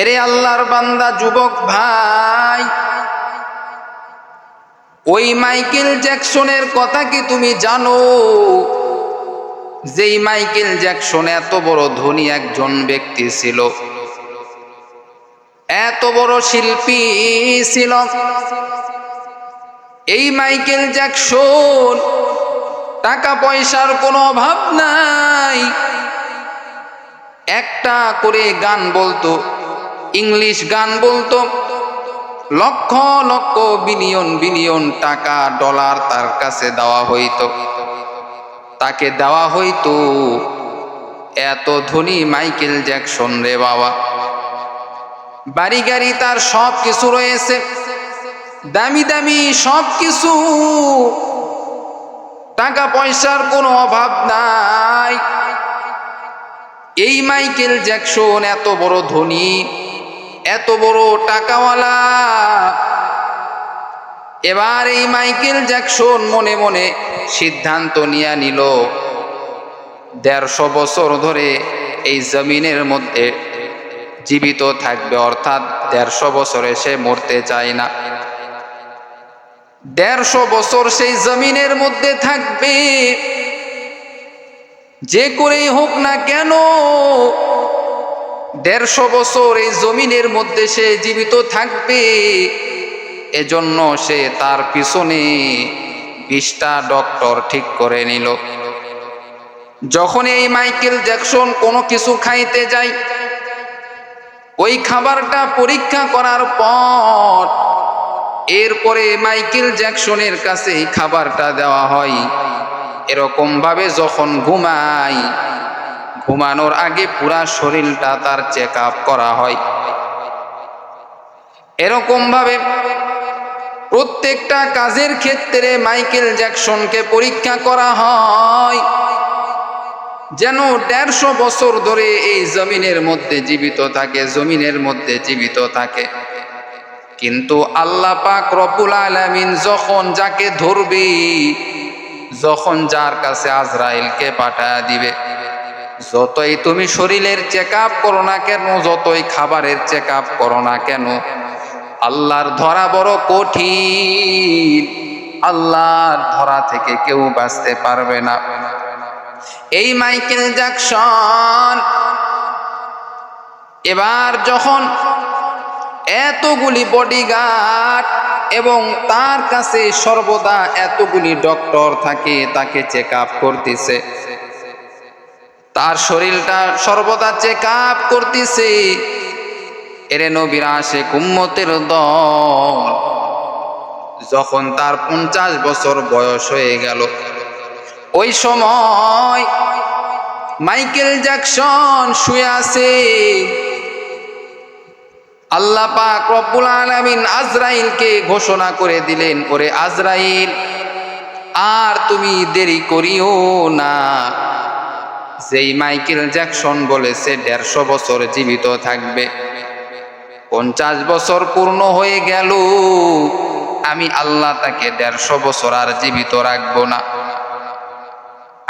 এরে আল্লাহর বান্দা যুবক ভাই, ওই মাইকেল জ্যাকসনের কথা কি তুমি জানো? যেই মাইকেল জ্যাকসন এত বড় ধনী একজন ব্যক্তি ছিল, এত বড় শিল্পী ছিল। এই মাইকেল জ্যাকসন টাকা পয়সার কোনো অভাব নাই, একটা করে গান বলতো, ইংলিশ গান বলতো, লক্ষ লক্ষ বিলিয়ন বিলিয়ন টাকা ডলার তার কাছে দেওয়া হইতো, তাকে দেওয়া হইতো। এত ধনী মাইকেল জ্যাকসন রে বাবা, বাড়ি গাড়ি তার সব কিছু রয়েছে, দামি দামি সব কিছু, টাকা পয়সার কোনো অভাব নাই। এই মাইকেল জ্যাকসন এত বড় ধনী, এত বড় টাকাওয়ালা। এবার এই মাইকেল জ্যাকসন মনে মনে সিদ্ধান্ত নিয়ে নিল, 150 বছর ধরে এই জমিনের মধ্যে জীবিত থাকবে, অর্থাৎ 150 বছরে সে মরতে চায় না। 150 বছর সেই জমিনের মধ্যে থাকবে, যে করেই হোক না কেন 150 বছর এই জমিনের মধ্যে সে জীবিত থাকবে। এজন্য সে তার পিছনে 20টা ডক্টর ঠিক করে নিল। যখন এই মাইকেল জ্যাকসন কোনো কিছু খাইতে যায়, ওই খাবারটা পরীক্ষা করার পর এরপরে মাইকেল জ্যাকসনের কাছে এই খাবারটা দেওয়া হয়। এরকম ভাবে যখন ঘুমায়, ঘুমানোর আগে পুরা শরীরটা তার চেক আপ করা হয়। এরকম ভাবে প্রত্যেকটা কাজের ক্ষেত্রে মাইকেল জ্যাকসনকে পরীক্ষা করা হয়, যেন 150 বছর ধরে এই জমিনের মধ্যে জীবিত থাকে, জমিনের মধ্যে জীবিত থাকে। কিন্তু আল্লাহ পাক রব্বুল আলামিন যখন যাকে ধরবে, যখন যার কাছে আজরাইলকে পাঠায়া দিবে, যতই তুমি শরীরের চেক আপ করো না কেন, যতই খাবারের চেক আপ করো না কেন, আল্লাহর ধরা বড় কঠিন। আল্লাহর ধরা থেকে কেউ বাঁচতে পারবে না। এই মাইকেল জ্যাকসন এবার যখন এতগুলি বডিগার্ড এবং তার কাছে সর্বদা এতগুলি ডক্টর থাকে, তাকে চেক আপ করতেছে, তার শরীরটা সর্বদা চেক আপ করতেছে। এরে নবীর আশিক উম্মতের দল, যখন তার 50 বছর বয়স হয়ে গেল, ওই সময় মাইকেল জ্যাকসন শুয়ে আছে। আল্লাহ পাক রব্বুল আলামিন আজরাইলকে ঘোষণা করে দিলেন, ওরে আজরাইল, আর তুমি দেরি করিও না। যেই মাইকেল জ্যাকসন বলেছে 150 বছর জীবিত থাকবে, 50 বছর পূর্ণ হয়ে গেল, আমি আল্লাহ তাকে 150 বছর আর জীবিত রাখবো না।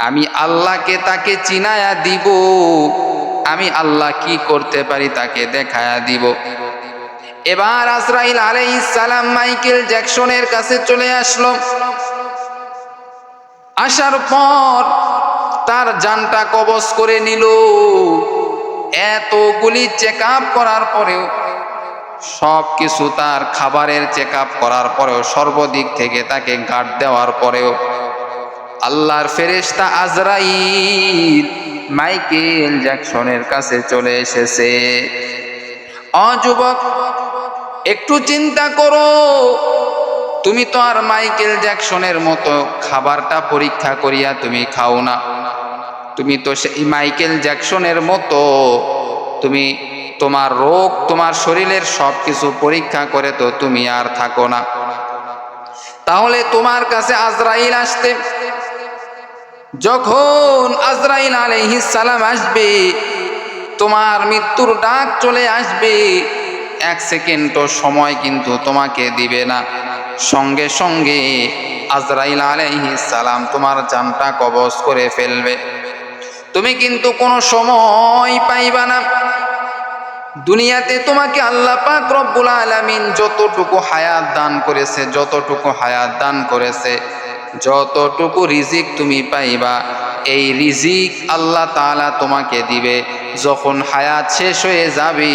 আমি আল্লাহকে তাকে চিনায়া দিব, আমি আল্লাহ কি করতে পারি তাকে দেখায়া দিব। এবার আজরাইল আলাইহিস সালাম মাইকেল জ্যাকসনের কাছে চলে আসলো। আসার পর তার জানটা কবজ করে নিল। এতগুলি চেক আপ করার পরেও, সব কিছু তার খাবারের চেক আপ করার পরেও, সর্বদিক থেকে তাকে গার্ড দেওয়ার পরেও আল্লাহর ফেরেশতা আজরাইল মাইকেল জ্যাকসনের কাছে চলে এসেছে। যুবক, একটু চিন্তা করো, তুমি তো আর মাইকেল জ্যাকসনের মতো খাবারটা পরীক্ষা করিয়া তুমি খাও না, তুমি তো সেই মাইকেল জ্যাকসনের মতো তুমি তোমার রোগ, তোমার শরীরের সব কিছু পরীক্ষা করে তো তুমি আর থাকো না। তাহলে তোমার কাছে আজরাইল আসতে, যখন আজরাইল আলাইহিস সালাম আসবে, তোমার মৃত্যুর ডাক চলে আসবে, 1 সেকেন্ডও সময় কিন্তু তোমাকে দিবে না, সঙ্গে সঙ্গে আজরাইল আলাইহিস সালাম তোমার জানটা কবজ করে ফেলবে। তুমি কিন্তু কোনো সময় পাইবা না। দুনিয়াতে তোমাকে আল্লাহ পাক রব্বুল আলামিন যতটুকু হায়াত দান করেছে, যতটুকু হায়াত দান করেছে, যতটুকু রিজিক তুমি পাইবা, এই রিজিক আল্লাহ তাআলা তোমাকে দিবে। যখন হায়াত শেষ হয়ে যাবে,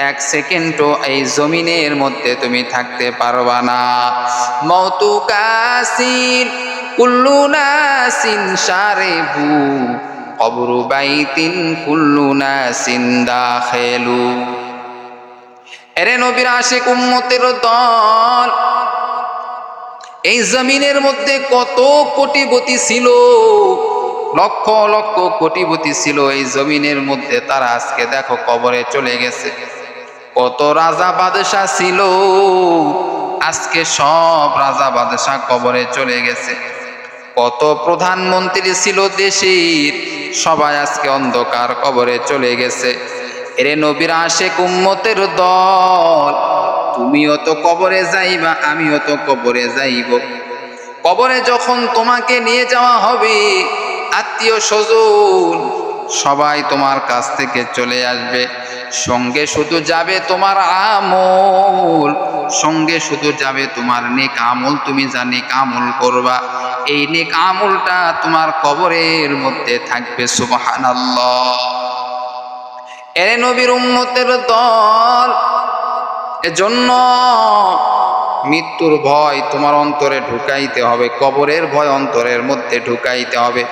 এক সেকেন্ডও এই জমিনের মধ্যে তুমি থাকতে পারবা না। মওতু কাসির কুল্লু নাসিন শারিবু কবরু বাইতিন কুল্লু নাসিন দাখিলু। এরে নবীর আশিক উম্মতের দল, এই জমিনের মধ্যে কত কোটিপতি ছিল, লক্ষ লক্ষ কোটিপতি ছিল এই জমিনের মধ্যে, তারা আজকে দেখো কবরে চলে গেছে। কত রাজা বাদশাহ ছিল, আজকে সব রাজা বাদশাহ কবরে চলে গেছে। কত প্রধানমন্ত্রী ছিল দেশের, সবাই আজকে অন্ধকার কবরে চলে গেছে। এরে নবীর আশিক উম্মতের দল, তুমিও তো কবরে যাইবা, আমিও তো কবরে যাইব। কবরে যখন তোমাকে নিয়ে যাওয়া হবে, আত্মীয় স্বজন সবাই তোমার কাছ থেকে চলে আসবে। সঙ্গে শুধু যাবে তোমার আমল, সঙ্গে শুধু যাবে তোমার নেক আমল। তুমি যা নেক আমল করবা, এই নেক আমলটা তোমার কবরের মধ্যে থাকবে। সুবহানাল্লাহ। এরে নবীর উম্মতের দল, এজন্য মৃত্যুর ভয় তোমার অন্তরে ঢুকাইতে হবে, কবরের ভয় অন্তরের মধ্যে ঢুকাইতে হবে।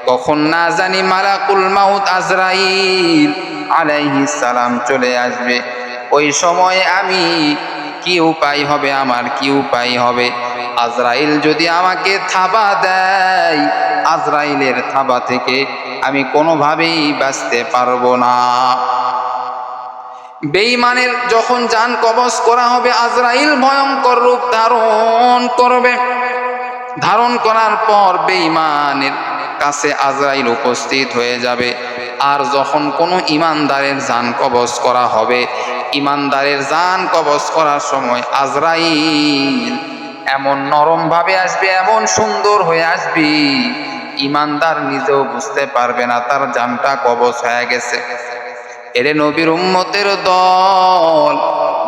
কখন না জানি মালাকুল মাউত আজরাইল আলাইহিস সালাম চলে আসবে। ওই সময় আমি কি উপায় হবে, আমার কি উপায় হবে? আজরাইল যদি আমাকে থাবা দেয়, আজরাইলের থাবা থেকে আমি কোনোভাবেই বাঁচতে পারবো না। বেঈমানের যখন জান কবজ করা হবে, আজরাইল ভয়ঙ্কর রূপ ধারণ করবে। ধারণ করার পর বেঈমানের কাছে আজরাইল উপস্থিত হয়ে যাবে। আর যখন কোনো ইমানদারের জান কবজ করা হবে, ইমানদারের জান কবজ করার সময় আজরাইল এমন নরম ভাবে আসবে, এমন সুন্দর হয়ে আসবে, ইমানদার নিজেও বুঝতে পারবে না তার জানটা কবজ হয়ে গেছে। এরে নবীর উম্মতের দল,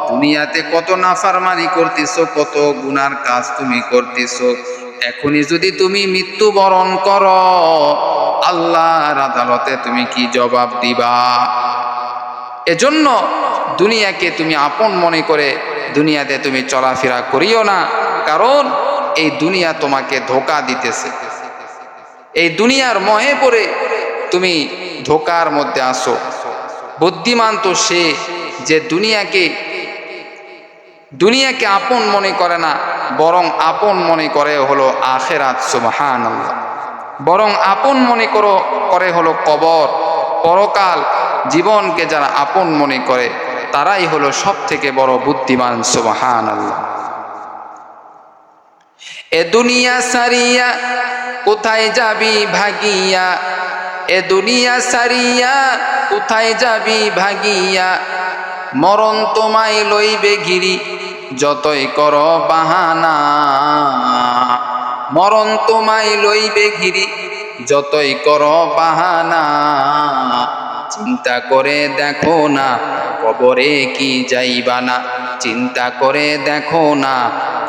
দুনিয়াতে কত নাফরমানি করতেছো, কত গুনার কাজ তুমি করতেছো। এখনই যদি তুমি মৃত্যুবরণ করো, আল্লাহর আদালতে তুমি কি জবাব দিবা? এজন্য দুনিয়াকে তুমি আপন মনে করে দুনিয়াতে তুমি চলাফেরা করিও না, কারণ এই দুনিয়া তোমাকে ধোঁকা দিতেছে। এই দুনিয়ার মোহে পড়ে তুমি ধোঁকার মধ্যে আসো। বুদ্ধিমান তো সে যে দুনিয়াকে আপন মনে করে না, বরং আপন মনে করে হলো আখিরাত। সুবহানাল্লাহ। বরং আপন মনে করে হলো কবর, পরকাল। জীবনকে যারা আপন মনে করে তারাই হলো সব থেকে বড় বুদ্ধিমান। সুবহানাল্লাহ। এ দুনিয়া সারিয়া কোথায় যাবি ভাগিয়া, এ দুনিয়া সারিয়া কোথায় যাবি ভাগিয়া, মরণ তোমায় লইবে ঘিরি যতই করো বাহানা, মরণ তোমায় লইবে ঘিরি যতই করো বাহানা। চিন্তা করে দেখো না কবরে কি যাইবা না, চিন্তা করে দেখো না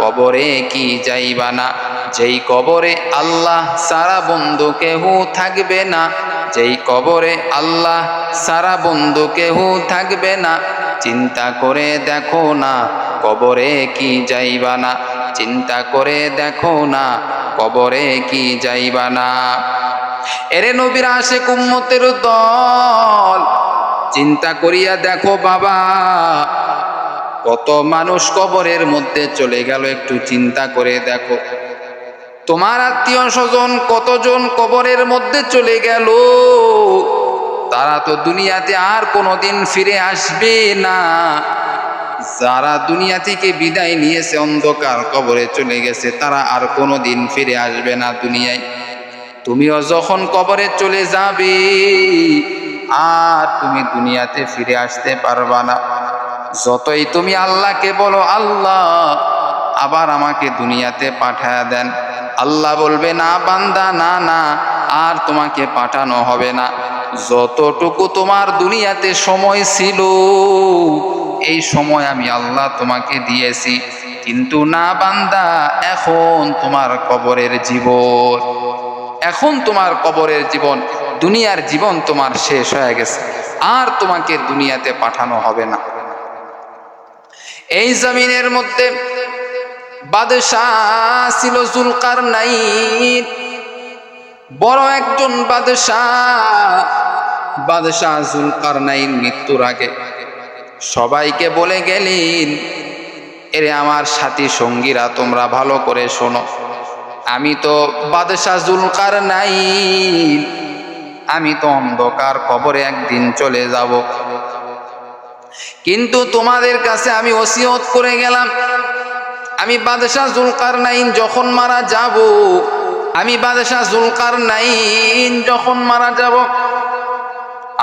কবরে কি যাইবা না। যেই কবরে আল্লাহ সারা বন্ধু কেহ থাকবে না, যেই কবরে আল্লাহ সারা বন্ধু কেহ থাকবে না। চিন্তা করে দেখো না কবরে কি যাইবা না, চিন্তা করে দেখো না কবরে কি যাইবা না। এরে নবীর আশিক উম্মতের দল, চিন্তা করিয়া দেখো বাবা, কত মানুষ কবরের মধ্যে চলে গেল, একটু চিন্তা করে দেখো। তোমার আত্মীয় স্বজন কতজন কবরের মধ্যে চলে গেল, তারা তো দুনিয়াতে আর কোনোদিন ফিরে আসবে না। যারা দুনিয়া থেকে বিদায় নিয়েছে, অন্ধকার কবরে চলে গেছে, তারা আর কোনোদিন ফিরে আসবে না দুনিয়ায়। তুমিও যখন কবরে চলে যাবে, আর তুমি দুনিয়াতে ফিরে আসতে পারবা না। যতই তুমি আল্লাহকে বলো, আল্লাহ আবার আমাকে দুনিয়াতে পাঠায়া দেন, আল্লাহ বলবে না বান্দা, না না, আর তোমাকে পাঠানো হবে না। যতটুকু তোমার দুনিয়াতে সময় ছিল এই সময় আমি আল্লাহ তোমাকে দিয়েছি, কিন্তু না বান্দা, এখন তোমার কবরের জীবন, এখন তোমার কবরের জীবন, দুনিয়ার জীবন তোমার শেষ হয়ে গেছে, আর তোমাকে দুনিয়াতে পাঠানো হবে না। এই জমিনের মধ্যে বাদশাহ ছিল জুলকারনাইন, বড় একজন বাদশাহ জুলকারনাইন মৃত্যুর আগে সবাইকে বলে গেলেন, এরে আমার সাথী সঙ্গীরা তোমরা ভালো করে শোনো, আমি তো বাদশাহ জুলকারনাইন, আমি তো অন্ধকার কবরে একদিন চলে যাব, কিন্তু তোমাদের কাছে আমি ওসিয়ত করে গেলাম, আমি বাদশাহ জুলকারনাইন যখন মারা যাব, আমি বাদশাহ জুলকারনাইন যখন মারা যাব,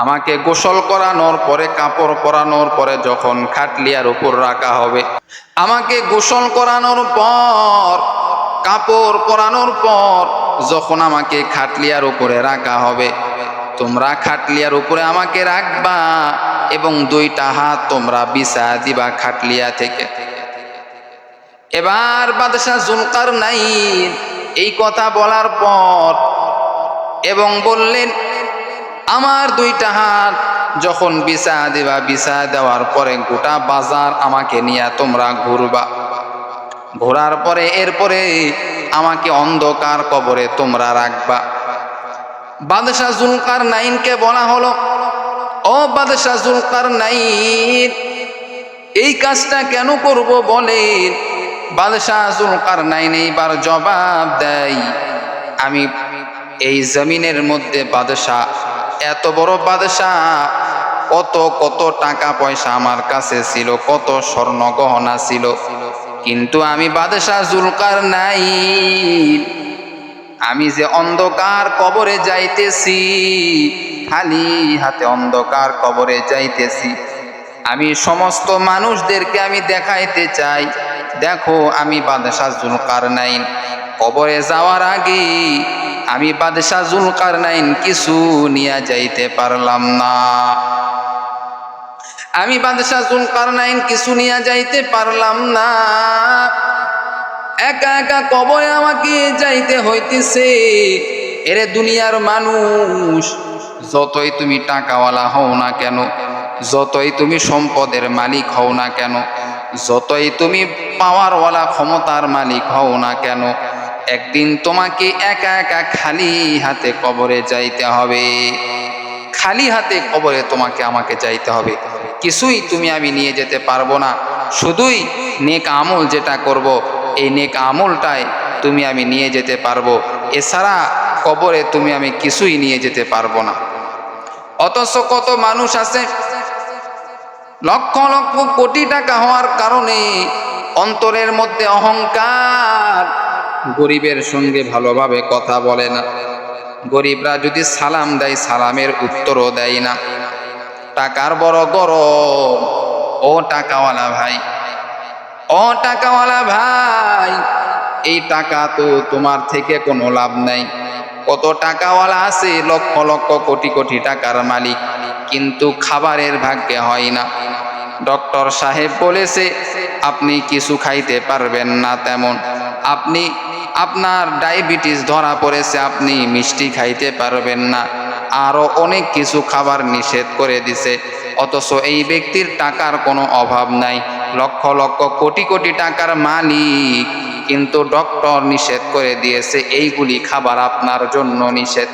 আমাকে গোসল করানোর পরে, কাপড় পরানোর পরে যখন খাটলিয়ার উপর রাখা হবে, আমাকে গোসল করানোর পর, কাপড় পরানোর পর যখন আমাকে খাটলিয়ার উপরে রাখা হবে, তোমরা খাটলিয়ার উপরে আমাকে রাখবা এবং দুইটা হাত তোমরা বিছা দিবা খাটলিয়া থেকে। এবার বাদশাহ জুলকারনাইন এই কথা বলার পর এবং বললেন, আমার দুইটা হাত যখন বিছা দিবা, বিছা দেওয়ার পরে গোটা বাজার আমাকে নিয়ে তোমরা ঘুরবা, ঘোরার পরে এরপরে আমাকে অন্ধকার কবরে তোমরা রাখবা। বাদশাহ জুলকারনাইনকে বলা হলো, ও বাদশাহ জুলকারনাইন, এই কাজটা কেন করব বলেন? বাদশাহ জুলকারনাইন এইবার জবাব দেয়, আমি এই জমিনের মধ্যে বাদশাহ, এত বড় বাদশাহ, কত কত টাকা পয়সা আমার কাছে ছিল, কত স্বর্ণ গহনা ছিল, কিন্তু আমি বাদশাহ জুলকারনাইন, আমি যে অন্ধকার কবরে যাইতেছি, খালি হাতে অন্ধকার কবরে যাইতেছি, আমি সমস্ত মানুষদেরকে আমি দেখাইতে চাই, দেখো আমি বাদশাহ জুলকারনাইন কবরে যাওয়ার আগে আমি বাদশাহ জুলকারনাইন কিছু নিয়ে যাইতে পারলাম না, আমি বাদশাহ জুলকারনাইন কিছু নিয়ে যাইতে পারলাম না, একা একা কবরে আমাকে যাইতে হইতেছে। এরে দুনিয়ার মানুষ, যতই তুমি টাকাওয়ালা হও না কেন, যতই তুমি সম্পদের মালিক হও না কেন, যতই তুমি পাওয়ারওয়ালা ক্ষমতার মালিক হও না কেন, একদিন তোমাকে একা একা খালি হাতে কবরে যাইতে হবে, খালি হাতে কবরে তোমাকে আমাকে যাইতে হবে, কিছুই তুমি আমি নিয়ে যেতে পারবো না, শুধুই নেক আমল যেটা করব, এই নেক আমলটাই তুমি আমি নিয়ে যেতে পারবো, এছাড়া কবরে তুমি আমি কিছুই নিয়ে যেতে পারবো না। অথচ কত মানুষ আছে লক্ষ লক্ষ কোটি টাকা হওয়ার কারণে অন্তরের মধ্যে অহংকার, গরিবের সঙ্গে ভালোভাবে কথা বলে না, গরিবরা যদি সালাম দেয় সালামের উত্তরও দেয় না, টাকার বড় গরম। ও টাকাওয়ালা ভাই, ও টাকাওয়ালা ভাই, এই টাকা তো তোমার থেকে কোনো লাভ নাই, কত টাকাওয়ালা আছে লক্ষ লক্ষ কোটি কোটি টাকার মালিক, কিন্তু খাবারের ভাগ্যে হয় না। ডক্টর সাহেব বলেছে আপনি কিছু খাইতে পারবেন না, তেমন আপনি, আপনার ডায়াবেটিস ধরা পড়েছে, আপনি মিষ্টি খাইতে পারবেন না, আরো অনেক কিছু খাবার নিষেধ করে দিছে, অথচ এই ব্যক্তির টাকার কোনো অভাব নাই, লক্ষ লক্ষ কোটি কোটি টাকার মালিক, কিন্তু ডক্টর নিষেধ করে দিয়েছে এইগুলি খাবার আপনার জন্য নিষেধ,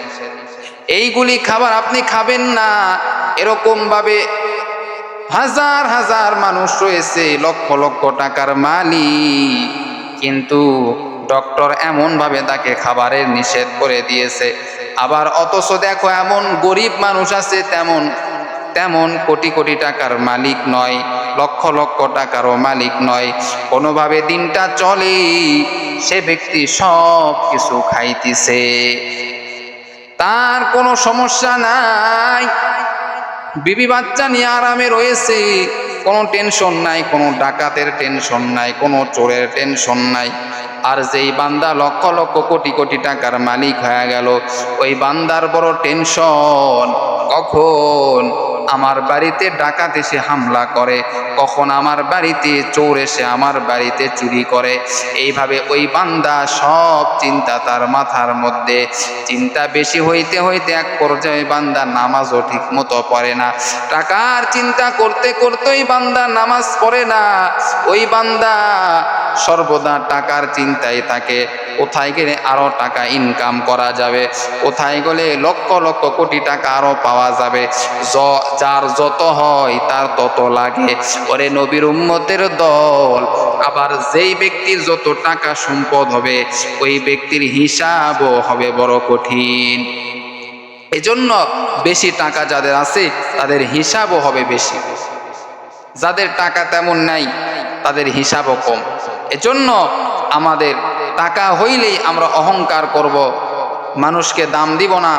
এইগুলি খাবার আপনি খাবেন না। এরকম ভাবে হাজার হাজার মানুষ রয়েছে লক্ষ লক্ষ টাকার মালিক, কিন্তু ডক্টর এমন ভাবে তাকে খাবারের নিষেধ করে দিয়েছে। আবার অথচ দেখো এমন গরিব মানুষ আছে, তেমন কোটি কোটি টাকার মালিক নয়, লক্ষ লক্ষ টাকারও মালিক নয়, কোনোভাবে দিনটা চলে, সে ব্যক্তি সব কিছু খাইতেছে, তার কোনো সমস্যা নাই, বিবি বাচ্চা নিয়ে আরামে রয়েছে, কোনো টেনশন নাই, কোনো ডাকাতের টেনশন নাই, কোনো চোরের টেনশন নাই, আর যেই বান্দা লক্ষ লক্ষ কোটি কোটি টাকার মালিক হয়ে গেল, ওই বান্দার বড় টেনশন, কখন আমার বাড়িতে ডাকাত এসে হামলা করে, কখন আমার বাড়িতে চোর এসে আমার বাড়িতে চুরি করে। এইভাবে ওই বান্দা সব চিন্তা তার মাথার মধ্যে, চিন্তা বেশি হইতে হইতে এক পর্যায়ে বান্দা নামাজও ঠিক মতো পড়ে না। টাকার চিন্তা করতে করতে ওই বান্দা নামাজ পড়ে না। ওই বান্দা সর্বদা টাকার চিন্তায় থাকে, কোথায় গেলে আরো টাকা ইনকাম করা যাবে, কোথায় গেলে লক্ষ লক্ষ কোটি টাকা আরো পাওয়া যাবে। যার যত হয় তার তত লাগে। ওরে নবীর উম্মতের দল, আবার যেই ব্যক্তির যত টাকা সম্পদ হবে ওই ব্যক্তির হিসাবও হবে বড় কঠিন। এজন্য বেশি টাকা যাদের আছে তাদের হিসাবও হবে বেশি, যাদের টাকা তেমন নাই তাদের হিসাবও কম। এজন্য আমাদের টাকা হইলেই আমরা অহংকার করব, মানুষকে দাম দিব না,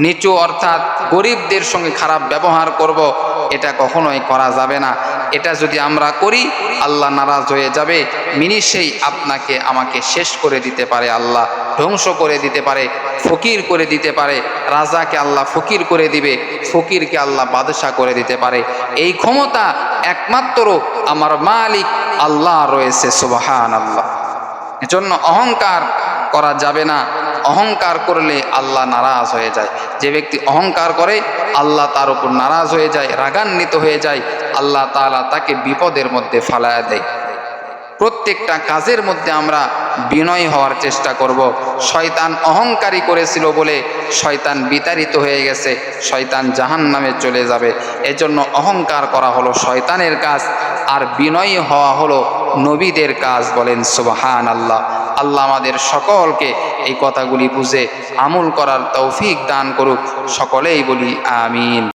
নিচু অর্থাৎ গরিবদের সঙ্গে খারাপ ব্যবহার করব, এটা কখনোই করা যাবে না। এটা যদি আমরা করি আল্লাহ নারাজ হয়ে যাবে। মিনিশেই আপনাকে আমাকে শেষ করে দিতে পারে, আল্লাহ ধ্বংস করে দিতে পারে, ফকির করে দিতে পারে। রাজাকে আল্লাহ ফকির করে দিবে, ফকিরকে আল্লাহ বাদশা করে দিতে পারে। এই ক্ষমতা একমাত্র আমার মালিক আল্লাহ রয়েছে, সুবহানাল্লাহ। এজন্য অহংকার করা যাবে না। অহংকার করলে আল্লাহ নারাজ হয়ে যায়। যে ব্যক্তি অহংকার করে আল্লাহ তার উপর নারাজ হয়ে যায়, রাগান্বিত হয়ে যায়। আল্লাহ তাআলা তাকে বিপদের মধ্যে ফালায়া দেয়। প্রত্যেকটা কাজের মধ্যে আমরা বিনয় হওয়ার চেষ্টা করব। শয়তান অহংকারী করেছিল বলে শয়তান বিতাড়িত হয়ে গেছে, শয়তান জাহান্নামে চলে যাবে। এজন্য অহংকার করা হলো শয়তানের কাজ, আর বিনয়ী হওয়া হলো নবীদের কাজ। বলেন সুবহানাল্লাহ। আল্লাহ আমাদের সকলকে এই কথাগুলি বুঝে আমল করার তৌফিক দান করুক। সকলেই বলি আমিন।